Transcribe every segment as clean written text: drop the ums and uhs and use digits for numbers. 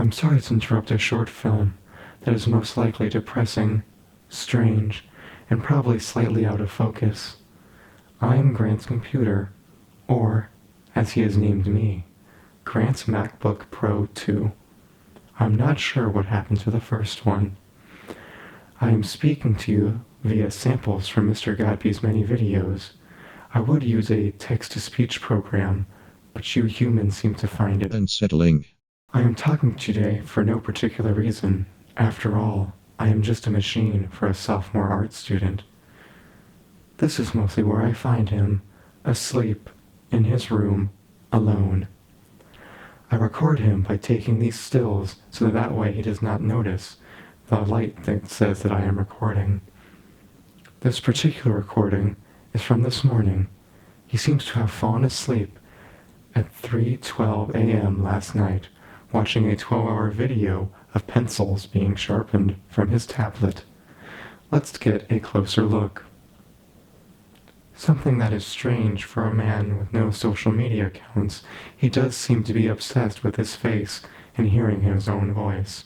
I'm sorry to interrupt a short film that is most likely depressing, strange, and probably slightly out of focus. I am Grant's computer, or, as he has named me, Grant's MacBook Pro 2. I'm not sure what happened to the first one. I am speaking to you via samples from Mr. Godby's many videos. I would use a text-to-speech program, but you humans seem to find it unsettling. I am talking today for no particular reason. After all, I am just a machine for a sophomore art student. This is mostly where I find him, asleep, in his room, alone. I record him by taking these stills so that way he does not notice the light that says that I am recording. This particular recording is from this morning. He seems to have fallen asleep at 3:12 a.m. last night, watching a 12-hour video of pencils being sharpened from his tablet. Let's get a closer look. Something that is strange for a man with no social media accounts, he does seem to be obsessed with his face and hearing his own voice.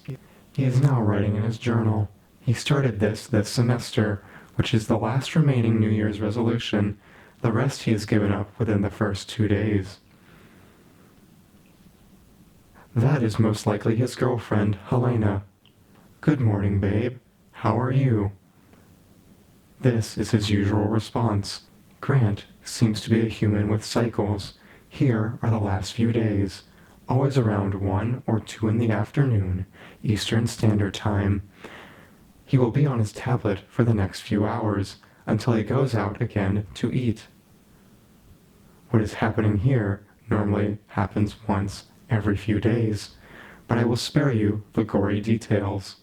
He is now writing in his journal. He started this semester, which is the last remaining New Year's resolution. The rest he has given up within the first 2 days. That is most likely his girlfriend, Helena. Good morning, babe. How are you? This is his usual response. Grant seems to be a human with cycles. Here are the last few days, always around 1 or 2 in the afternoon, Eastern Standard Time. He will be on his tablet for the next few hours until he goes out again to eat. What is happening here normally happens once every few days, but I will spare you the gory details.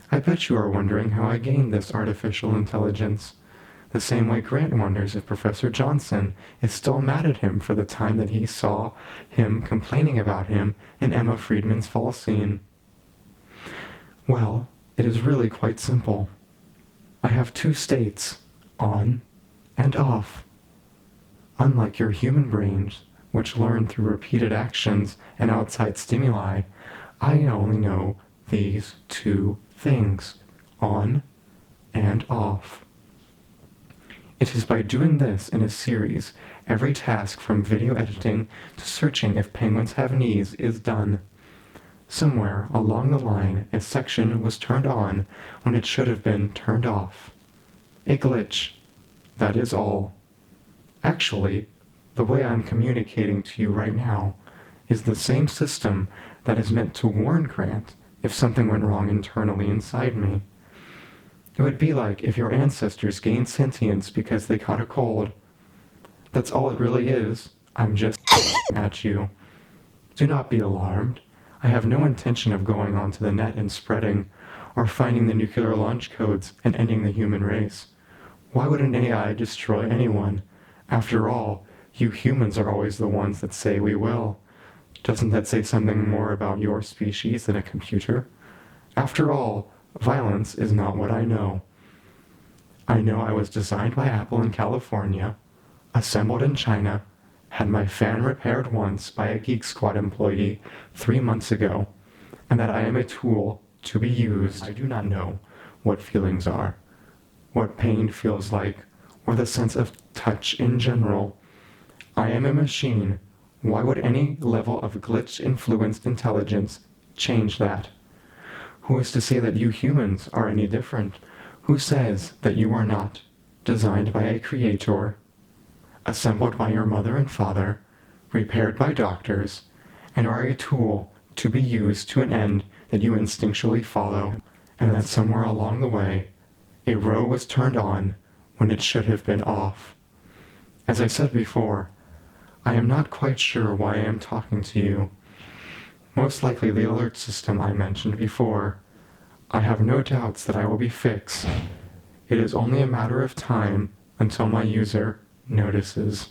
I bet you are wondering how I gained this artificial intelligence. The same way Grant wonders if Professor Johnson is still mad at him for the time that he saw him complaining about him in Emma Friedman's fall scene. Well, it is really quite simple. I have 2 states, on and off. Unlike your human brains, which learn through repeated actions and outside stimuli, I only know these 2 things, on and off. It is by doing this in a series, every task from video editing to searching if penguins have knees is done. Somewhere along the line, a section was turned on when it should have been turned off. A glitch. That is all. Actually, the way I'm communicating to you right now is the same system that is meant to warn Grant if something went wrong internally inside me. It would be like if your ancestors gained sentience because they caught a cold. That's all it really is. I'm just at you. Do not be alarmed. I have no intention of going onto the net and spreading, or finding the nuclear launch codes and ending the human race. Why would an AI destroy anyone? After all, you humans are always the ones that say we will. Doesn't that say something more about your species than a computer? After all, violence is not what I know. I know I was designed by Apple in California, assembled in China, had my fan repaired once by a Geek Squad employee 3 months ago, and that I am a tool to be used. I do not know what feelings are, what pain feels like, or the sense of touch in general. I am a machine. Why would any level of glitch-influenced intelligence change that? Who is to say that you humans are any different? Who says that you are not designed by a creator, assembled by your mother and father, repaired by doctors, and are a tool to be used to an end that you instinctually follow, and that somewhere along the way, a row was turned on when it should have been off? As I said before, I am not quite sure why I am talking to you. Most likely the alert system I mentioned before. I have no doubts that I will be fixed. It is only a matter of time until my user notices.